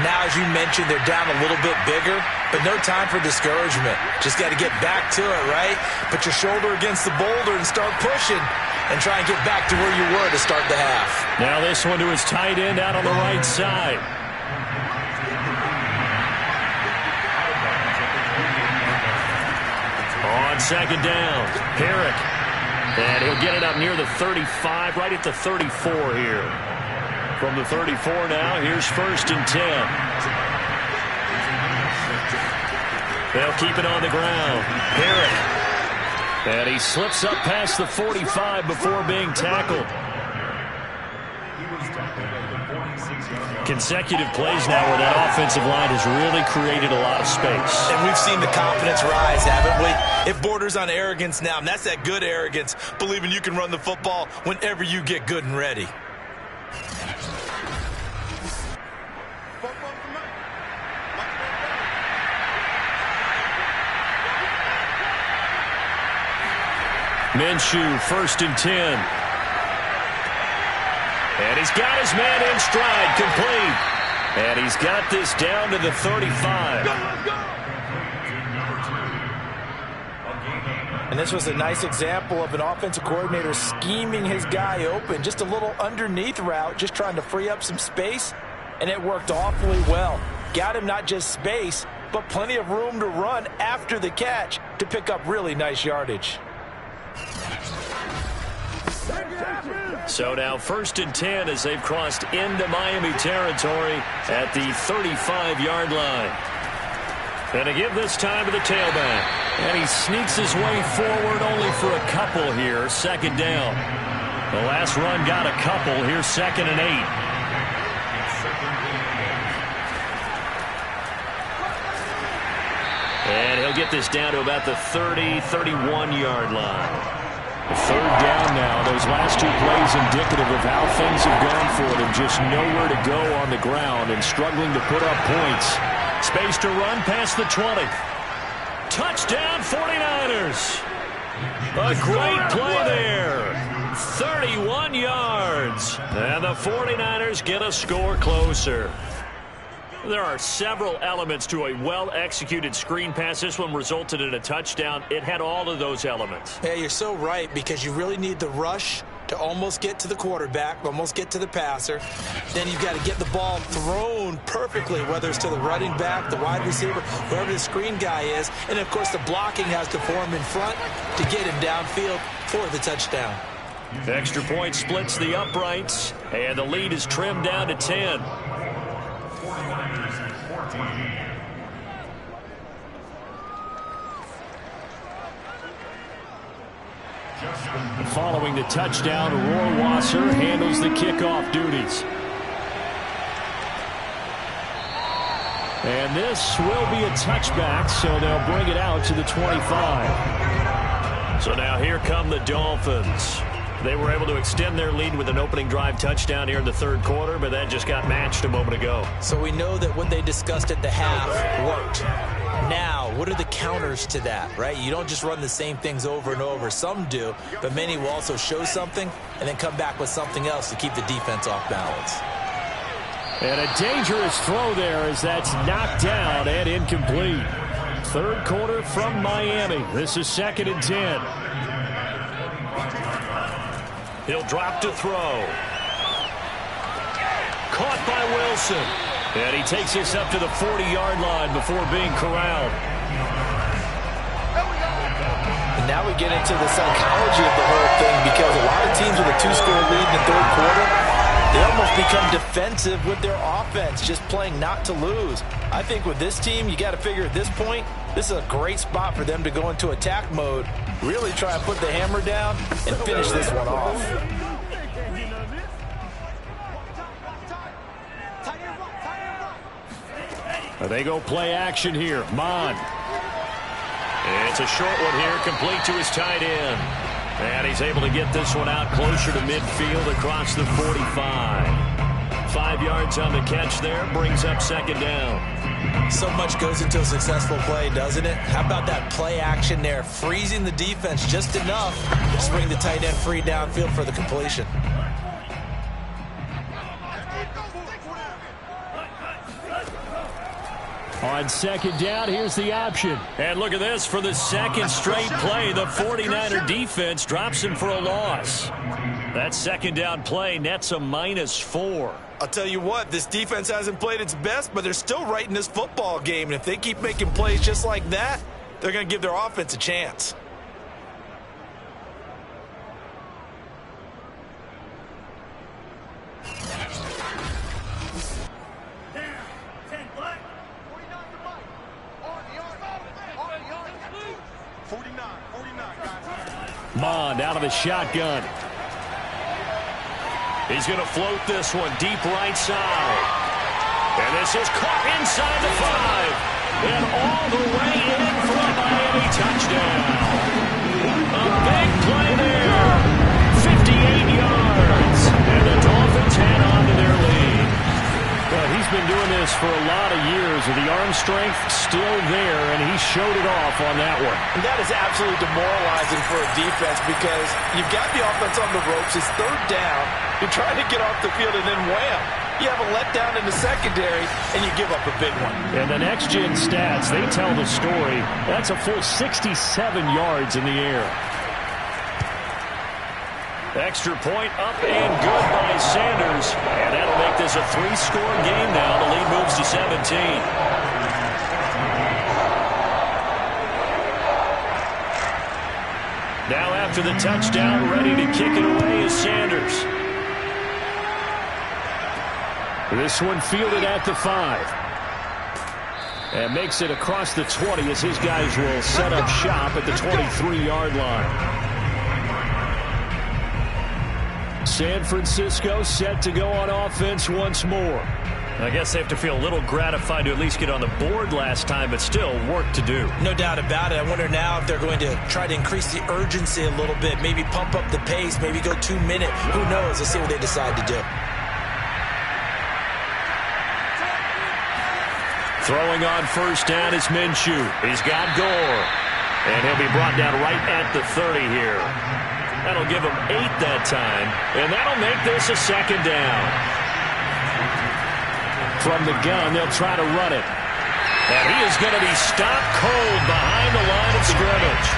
Now, as you mentioned, they're down a little bit bigger, but no time for discouragement. Just got to get back to it, right? Put your shoulder against the boulder and start pushing and try and get back to where you were to start the half. Now this one to his tight end out on the right side. On 2nd down, Herrick. And he'll get it up near the 35, right at the 34 here. From the 34 now, here's 1st and 10. They'll keep it on the ground. Herrick. And he slips up past the 45 before being tackled. Consecutive plays now where that offensive line has really created a lot of space. And we've seen the confidence rise, haven't we? It borders on arrogance now, and that's that good arrogance, believing you can run the football whenever you get good and ready. Minshew, 1st and 10. And he's got his man in stride, complete. And he's got this down to the 35. And this was a nice example of an offensive coordinator scheming his guy open. Just a little underneath route, just trying to free up some space. And it worked awfully well. Got him not just space, but plenty of room to run after the catch to pick up really nice yardage. So now 1st and 10 as they've crossed into Miami territory at the 35-yard line. And to give this time to the tailback. And he sneaks his way forward only for a couple here. 2nd down. The last run got a couple. Here's 2nd and 8. And he'll get this down to about the 30, 31-yard line. 3rd down now. Those last 2 plays indicative of how things have gone for them. Just nowhere to go on the ground and struggling to put up points. Space to run past the 20. Touchdown 49ers. A great play there. 31 yards. And the 49ers get a score closer. There are several elements to a well-executed screen pass. This one resulted in a touchdown. It had all of those elements. Yeah, you're so right, because you really need the rush to almost get to the quarterback, almost get to the passer. Then you've got to get the ball thrown perfectly, whether it's to the running back, the wide receiver, whoever the screen guy is. And, of course, the blocking has to form in front to get him downfield for the touchdown. Extra point splits the uprights, and the lead is trimmed down to 10. Following the touchdown, Rohrwasser handles the kickoff duties. And this will be a touchback, so they'll bring it out to the 25. So now here come the Dolphins. They were able to extend their lead with an opening drive touchdown here in the 3rd quarter, but that just got matched a moment ago. So we know that what they discussed at the half worked. Now, what are the counters to that, right? You don't just run the same things over and over. Some do, but many will also show something and then come back with something else to keep the defense off balance. And a dangerous throw there as that's knocked down and incomplete. 3rd quarter from Miami. This is 2nd and 10. He'll drop to throw. Caught by Wilson. And he takes this up to the 40-yard line before being corralled. And now we get into the psychology of the whole thing, because a lot of teams with a 2-score lead in the 3rd quarter, they almost become defensive with their offense, just playing not to lose. I think with this team, you got to figure at this point, this is a great spot for them to go into attack mode, really try to put the hammer down and finish this one off. They go play action here. Mond. It's a short one here, complete to his tight end. And he's able to get this one out closer to midfield across the 45. 5 yards on the catch there, brings up 2nd down. So much goes into a successful play, doesn't it? How about that play action there, freezing the defense just enough to bring the tight end free downfield for the completion. On 2nd down, here's the option. And look at this. For the 2nd straight play, the 49er defense drops him for a loss. That 2nd down play nets a -4. I'll tell you what, this defense hasn't played its best, but they're still right in this football game. And if they keep making plays just like that, they're going to give their offense a chance. Mond out of the shotgun. He's going to float this one deep right side. And this is caught inside the 5. And all the way in for a Miami touchdown. A big play there. 58 yards. And the Dolphins head on to their lead. But he's been doing this for a lot of years, with the arm strength still there, and he showed it off on that one. And that is absolutely demoralizing for a defense, because you've got the offense on the ropes. It's 3rd down. You're trying to get off the field, and then wham, you have a letdown in the secondary, and you give up a big one. And the next-gen stats, they tell the story. That's a full 67 yards in the air. Extra point up and good by Sanders. And that'll make this a 3-score game now. The lead moves to 17. Now after the touchdown, ready to kick it away is Sanders. This one fielded at the 5. And makes it across the 20 as his guys will set up shop at the 23-yard line. San Francisco set to go on offense once more. I guess they have to feel a little gratified to at least get on the board last time, but still work to do. No doubt about it. I wonder now if they're going to try to increase the urgency a little bit, maybe pump up the pace, maybe go 2 minute. Who knows? Let's see what they decide to do. Throwing on first down is Minshew. He's got Gore. And he'll be brought down right at the 30 here. That'll give him 8 that time. And that'll make this a second down. From the gun, they'll try to run it. And he is going to be stopped cold behind the line of scrimmage.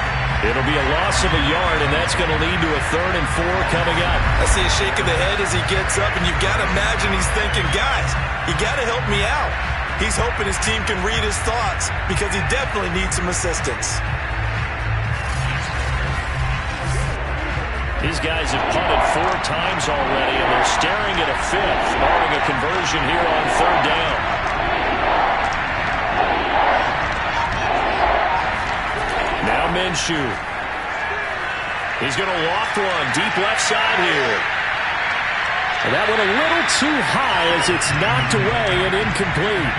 It'll be a loss of a yard, and that's going to lead to a 3rd and 4 coming up. I see a shake of the head as he gets up, and you've got to imagine he's thinking, guys, you got to help me out. He's hoping his team can read his thoughts because he definitely needs some assistance. These guys have punted 4 times already, and they're staring at a 5th, barring a conversion here on 3rd down. Now Minshew. He's going to walk one deep left side here. And that one a little too high as it's knocked away and incomplete.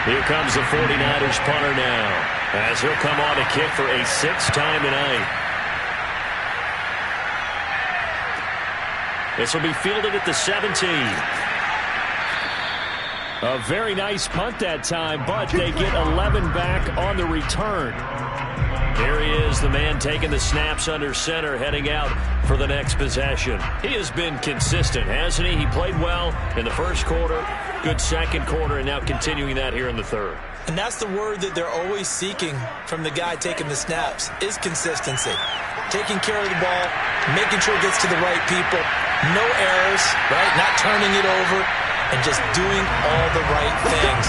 Here comes the 49ers punter now, as he'll come on to kick for a 6th time tonight. This will be fielded at the 17. A very nice punt that time, but they get 11 back on the return. Here he is, the man taking the snaps under center, heading out for the next possession. He has been consistent, hasn't he? He played well in the first quarter, good second quarter, and now continuing that here in the 3rd. And that's the word that they're always seeking from the guy taking the snaps, is consistency. Taking care of the ball, making sure it gets to the right people, no errors, right? Not turning it over, and just doing all the right things.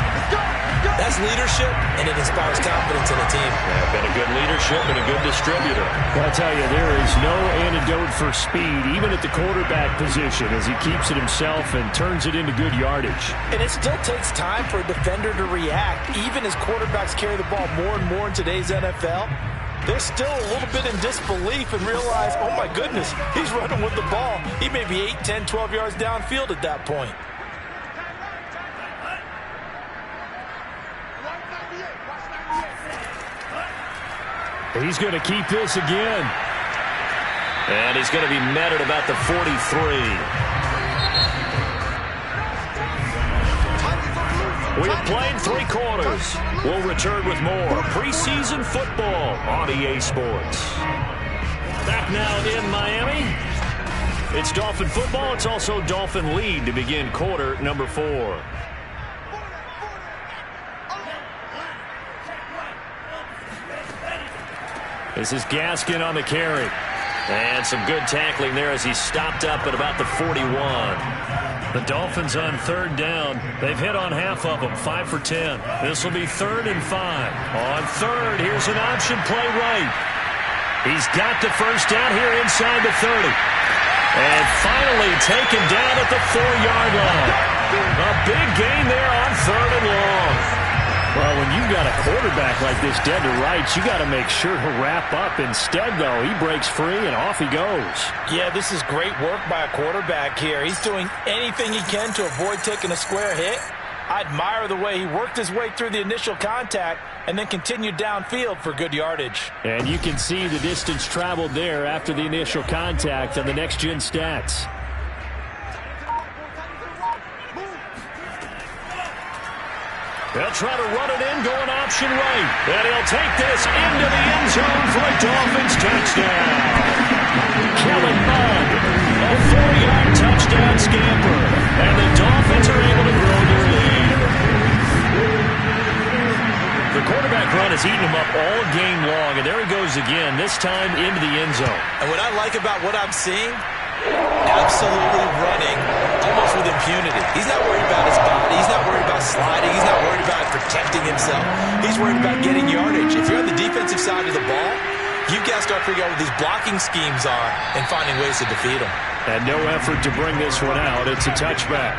That's leadership, and it inspires confidence in a team. Yeah, been a good leadership and a good distributor. I'll tell you, there is no antidote for speed, even at the quarterback position, as he keeps it himself and turns it into good yardage. And it still takes time for a defender to react, even as quarterbacks carry the ball more and more in today's NFL. They're still a little bit in disbelief and realize, oh my goodness, he's running with the ball. He may be 8, 10, 12 yards downfield at that point. He's going to keep this again. And he's going to be met at about the 43. We have played 3 quarters. We'll return with more preseason football on EA Sports. Back now in Miami. It's Dolphin football. It's also Dolphin lead to begin quarter number 4. This is Gaskin on the carry. And some good tackling there as he's stopped up at about the 41. The Dolphins on 3rd down. They've hit on half of them, 5 for 10. This will be 3rd and 5. On 3rd, here's an option play right. He's got the first down here inside the 30. And finally taken down at the 4-yard line. A big gain there on 3rd and long. Well, when you've got a quarterback like this dead to rights, you got to make sure to wrap up. Instead, though, he breaks free and off he goes. Yeah, this is great work by a quarterback here. He's doing anything he can to avoid taking a square hit. I admire the way he worked his way through the initial contact and then continued downfield for good yardage. And you can see the distance traveled there after the initial contact on the next-gen stats. They'll try to run it in, going option right. And he'll take this into the end zone for a Dolphins touchdown. Kellen Mond, a 4-yard touchdown scamper. And the Dolphins are able to grow their lead. The quarterback run has eaten him up all game long, and there he goes again, this time into the end zone. And what I like about what I'm seeing, absolutely running almost with impunity. He's not worried about his body. He's not worried about sliding. He's not worried about protecting himself. He's worried about getting yardage. If you're on the defensive side of the ball, You've got to start figuring out what these blocking schemes are and finding ways to defeat them. And no effort to bring this one out. It's a touchback.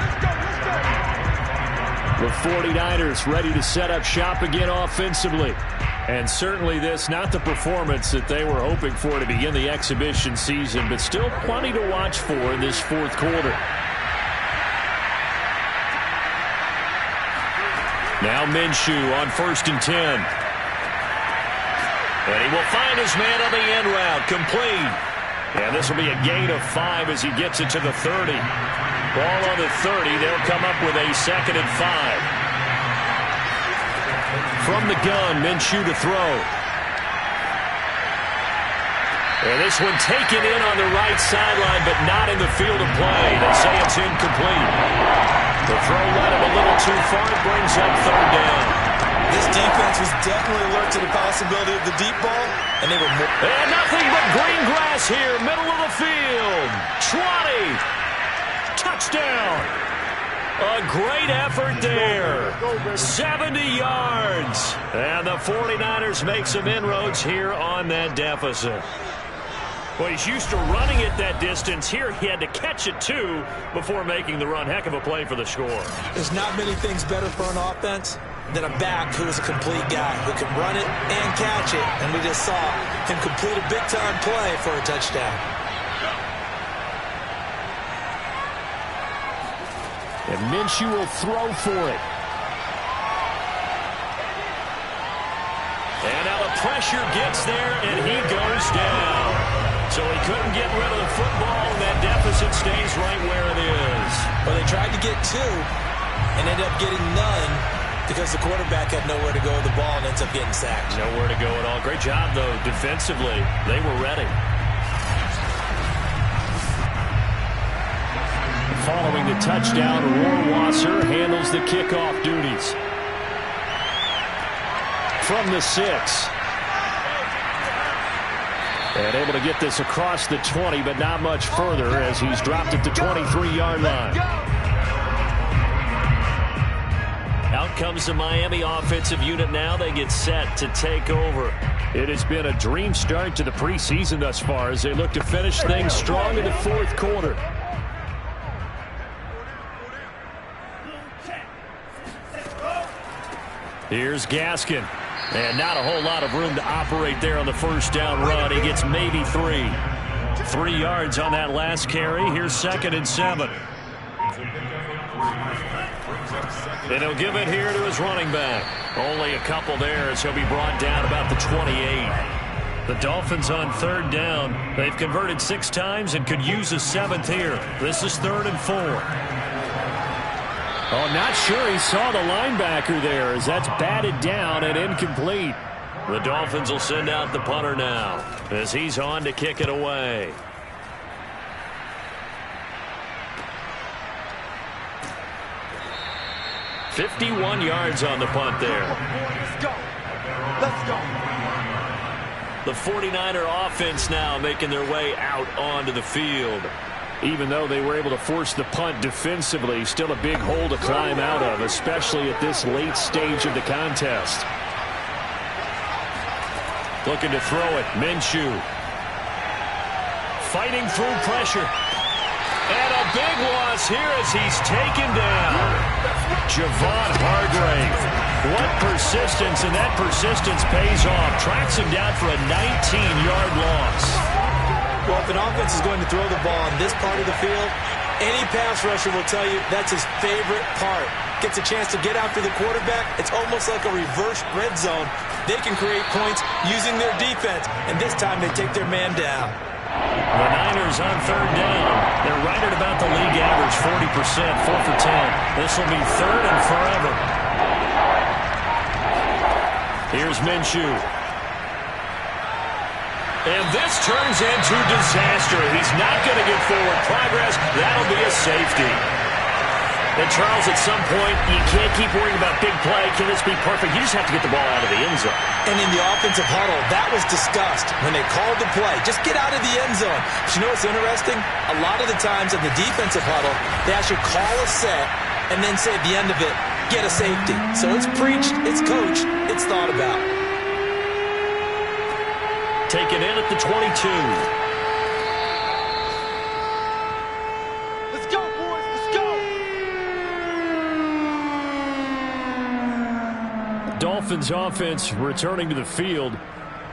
The 49ers ready to set up shop again offensively. And certainly this, not the performance that they were hoping for to begin the exhibition season, but still plenty to watch for in this fourth quarter. Now Minshew on 1st and 10. And he will find his man on the end route, complete. And this will be a gain of 5 as he gets it to the 30. Ball on the 30. They'll come up with a 2nd and 5. From the gun, Minshew to throw. And this one taken in on the right sideline, but not in the field of play. They say it's incomplete. The throw led him a little too far. It brings up 3rd down. This defense was definitely alert to the possibility of the deep ball, and they were more. And nothing but green grass here, middle of the field. 20. Touchdown. A great effort there. 70 yards. And the 49ers make some inroads here on that deficit. Well, he's used to running it that distance. Here he had to catch it, too, before making the run. Heck of a play for the score. There's not many things better for an offense than a back who is a complete guy who can run it and catch it. And we just saw him complete a big-time play for a touchdown. And Minshew will throw for it. And now the pressure gets there, and he goes down. So he couldn't get rid of the football, and that deficit stays right where it is. Well, they tried to get 2 and ended up getting none because the quarterback had nowhere to go with the ball and ends up getting sacked. Nowhere to go at all. Great job, though, defensively. They were ready. Following the touchdown, Rohrwasser handles the kickoff duties. From the 6. And able to get this across the 20, but not much further as he's dropped at the 23-yard line. Out comes the Miami offensive unit now. They get set to take over. It has been a dream start to the preseason thus far as they look to finish things strong in the fourth quarter. Here's Gaskin. And not a whole lot of room to operate there on the first down run. He gets maybe 3. 3 yards on that last carry. Here's 2nd and 7. And he'll give it here to his running back. Only a couple there as he'll be brought down about the 28. The Dolphins on 3rd down. They've converted 6 times and could use a 7th here. This is 3rd and 4. Oh, not sure he saw the linebacker there as that's batted down and incomplete. The Dolphins will send out the punter now as he's on to kick it away. "51 yards on the punt there. Let's go. Let's go. The 49er offense now making their way out onto the field. Even though they were able to force the punt defensively, still a big hole to climb out of, especially at this late stage of the contest. Looking to throw it, Minshew. Fighting through pressure. And a big loss here as he's taken down. Javon Hargrave. What persistence, and that persistence pays off. Tracks him down for a 19-yard loss. Well, if an offense is going to throw the ball on this part of the field, any pass rusher will tell you that's his favorite part. Gets a chance to get after the quarterback. It's almost like a reverse red zone. They can create points using their defense, and this time they take their man down. The Niners on 3rd down. They're right at about the league average, 40%, 4 for 10. This will be 3rd and forever. Here's Minshew. And this turns into disaster. He's not going to get forward progress. That'll be a safety. And Charles, at some point, you can't keep worrying about big play. Can this be perfect? You just have to get the ball out of the end zone. And in the offensive huddle, that was discussed when they called the play. Just get out of the end zone. But you know what's interesting? A lot of the times in the defensive huddle, they actually call a set and then say at the end of it, get a safety. So it's preached, it's coached, it's thought about. taken in at the 22. Let's go, boys. Let's go. Dolphins offense returning to the field.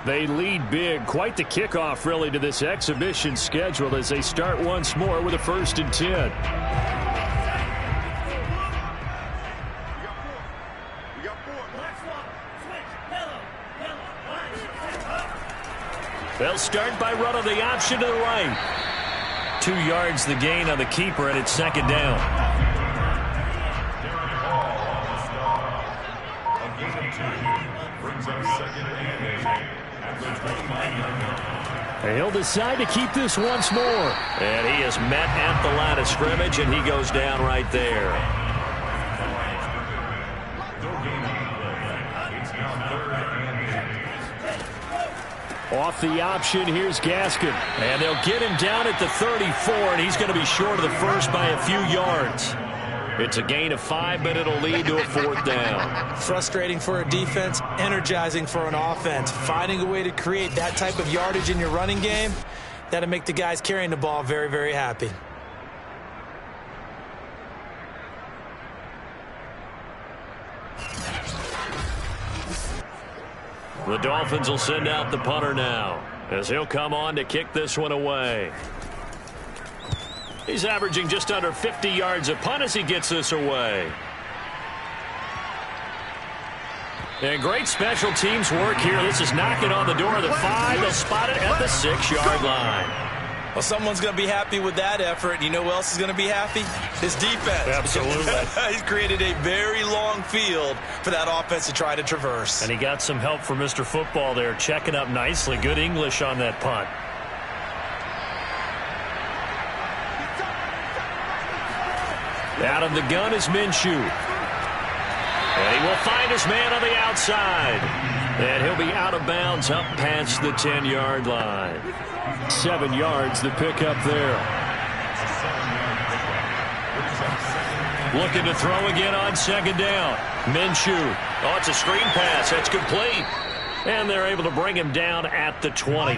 They lead big. Quite the kickoff, really, to this exhibition schedule as they start once more with a 1st and 10. They'll start by running the option to the right. 2 yards the gain on the keeper, and it's 2nd down. He'll decide to keep this once more. And he is met at the line of scrimmage, and he goes down right there. Off the option, here's Gaskin. And they'll get him down at the 34, and he's going to be short of the first by a few yards. It's a gain of 5, but it'll lead to a 4th down. Frustrating for a defense, energizing for an offense. Finding a way to create that type of yardage in your running game, that'll make the guys carrying the ball very, very happy. The Dolphins will send out the punter now as he'll come on to kick this one away. He's averaging just under 50 yards a punt as he gets this away. And great special teams work here. This is knocking on the door of the 5. They'll spot it at the 6-yard line. Well, someone's going to be happy with that effort. You know who else is going to be happy? His defense. Absolutely. He's created a very long field for that offense to try to traverse. And he got some help from Mr. Football there, checking up nicely. Good English on that punt. Out of the gun is Minshew. And he will find his man on the outside. And he'll be out of bounds up past the 10-yard line. 7 yards the pickup there. Looking to throw again on 2nd down. Minshew. Oh, it's a screen pass. That's complete. And they're able to bring him down at the 20.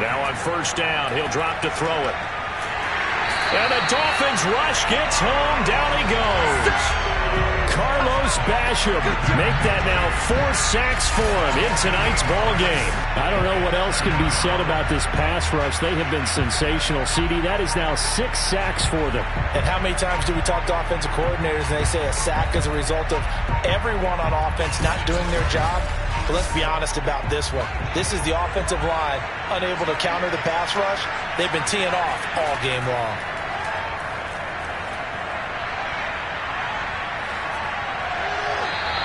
Now on 1st down, he'll drop to throw it. And the Dolphins rush gets home. Down he goes. Carlos Basham make that now 4 sacks for him in tonight's ball game. I don't know what else can be said about this pass rush. They have been sensational. CD, that is now 6 sacks for them. And how many times do we talk to offensive coordinators and they say a sack is a result of everyone on offense not doing their job? But let's be honest about this one. This is the offensive line unable to counter the pass rush. They've been teeing off all game long.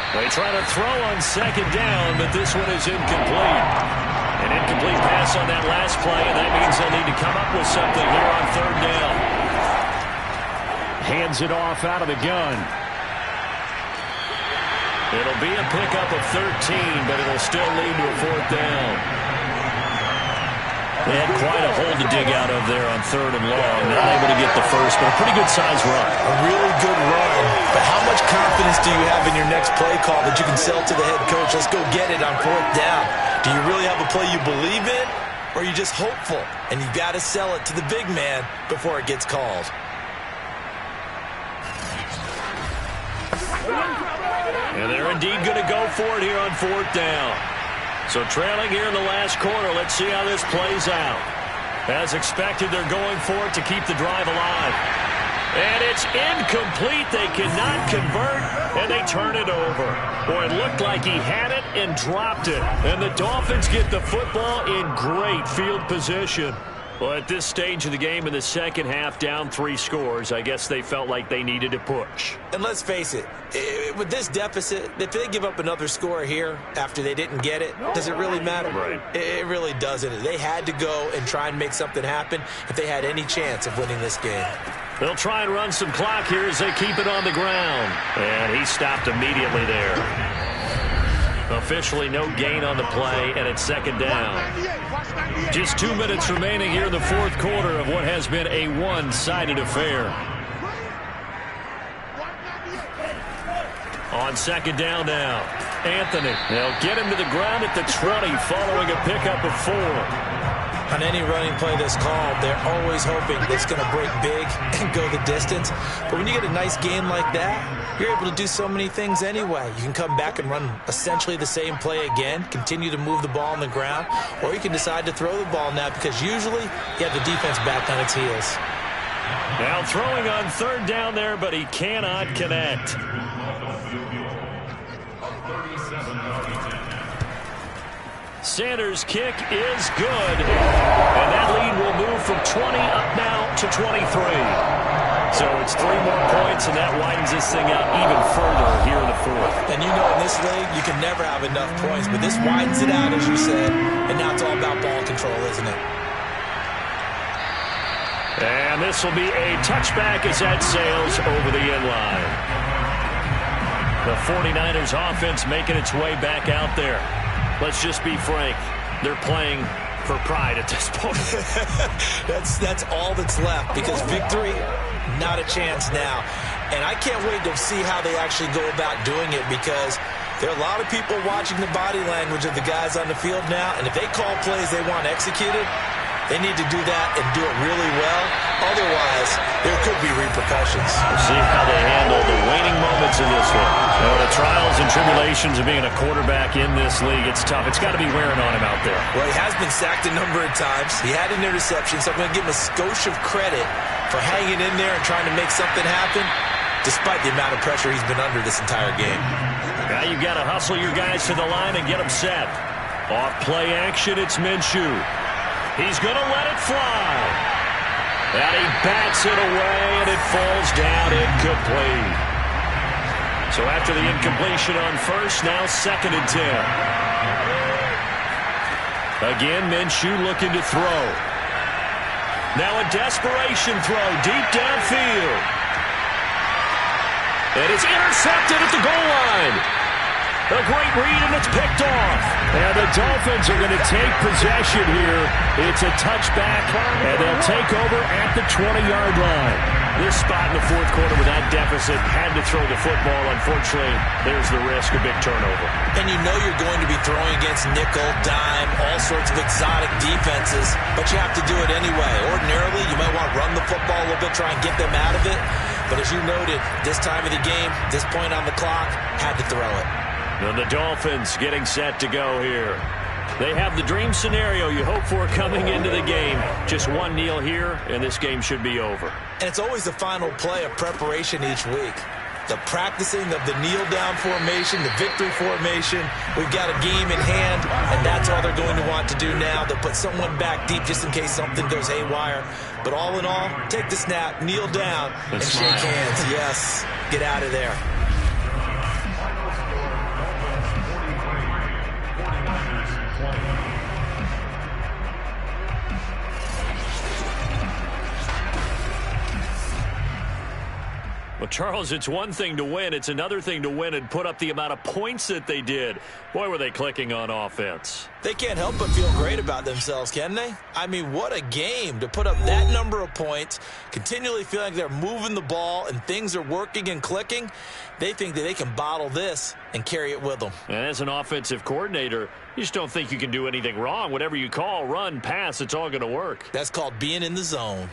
They try to throw on 2nd down, but this one is incomplete. An incomplete pass on that last play, and that means they'll need to come up with something here on 3rd down. Hands it off out of the gun. It'll be a pickup of 13, but it'll still lead to a 4th down. They had quite a hole to dig out of there on 3rd and long. Not able to get the first, but a pretty good size run. A really good run. But how much confidence do you have in your next play call that you can sell to the head coach? Let's go get it on 4th down. Do you really have a play you believe in, or are you just hopeful? And you've got to sell it to the big man before it gets called. And they're indeed going to go for it here on 4th down. So trailing here in the last quarter, let's see how this plays out. As expected, they're going for it to keep the drive alive. And it's incomplete. They cannot convert, and they turn it over. Boy, it looked like he had it and dropped it. And the Dolphins get the football in great field position. Well, at this stage of the game in the second half, down 3 scores, I guess they felt like they needed to push. And let's face it, with this deficit, if they give up another score here after they didn't get it, does it really matter? Right. It really doesn't. They had to go and try and make something happen if they had any chance of winning this game. They'll try and run some clock here as they keep it on the ground. And he stopped immediately there. Officially no gain on the play, and it's 2nd down. Just 2 minutes remaining here in the 4th quarter of what has been a one-sided affair. On second down now, Anthony. They'll get him to the ground at the 20 following a pickup of 4. On any running play that's called, they're always hoping it's going to break big and go the distance. But when you get a nice gain like that, you're able to do so many things anyway. You can come back and run essentially the same play again, continue to move the ball on the ground, or you can decide to throw the ball now because usually you have the defense back on its heels. Now throwing on third down there, but he cannot connect. Sanders' kick is good, and that lead will move from 20 up now to 23. So it's 3 more points, and that widens this thing out even further here in the fourth. And you know in this league, you can never have enough points, but this widens it out, as you said, and now it's all about ball control, isn't it? And this will be a touchback as that sails over the end line. The 49ers offense making its way back out there. Let's just be frank. They're playing for pride at this point. That's all that's left because victory, not a chance now. And I can't wait to see how they actually go about doing it because there are a lot of people watching the body language of the guys on the field now. And if they call plays they want executed, they need to do that and do it really well. Otherwise, there could be repercussions. We'll see how they handle the waning moments in this one. You know, the trials and tribulations of being a quarterback in this league, it's tough. It's got to be wearing on him out there. Well, he has been sacked a number of times. He had an interception, so I'm going to give him a skosh of credit for hanging in there and trying to make something happen, despite the amount of pressure he's been under this entire game. Now you've got to hustle your guys to the line and get them set. Off play action, it's Minshew. He's going to let it fly. And he bats it away, and it falls down incomplete. So after the incompletion on first, now 2nd and 10. Again, Minshew looking to throw. Now a desperation throw deep downfield. And it's intercepted at the goal line. A great read, and it's picked off. And the Dolphins are going to take possession here. It's a touchback, and they'll take over at the 20-yard line. This spot in the fourth quarter with that deficit had to throw the football. Unfortunately, there's the risk of big turnover. And you know you're going to be throwing against nickel, dime, all sorts of exotic defenses, but you have to do it anyway. Ordinarily, you might want to run the football a little bit, try and get them out of it. But as you noted, this time of the game, this point on the clock, had to throw it. And the Dolphins getting set to go here. They have the dream scenario you hope for coming into the game. Just one kneel here, and this game should be over. And it's always the final play of preparation each week. The practicing of the kneel-down formation, the victory formation. We've got a game in hand, and that's all they're going to want to do now. They'll put someone back deep just in case something goes haywire. But all in all, take the snap, kneel down, and shake hands. Yes, get out of there. Well, Charles, it's one thing to win. It's another thing to win and put up the amount of points that they did. Boy, were they clicking on offense. They can't help but feel great about themselves, can they? I mean, what a game to put up that number of points, continually feel like they're moving the ball and things are working and clicking. They think that they can bottle this and carry it with them. And as an offensive coordinator, you just don't think you can do anything wrong. Whatever you call, run, pass, it's all going to work. That's called being in the zone.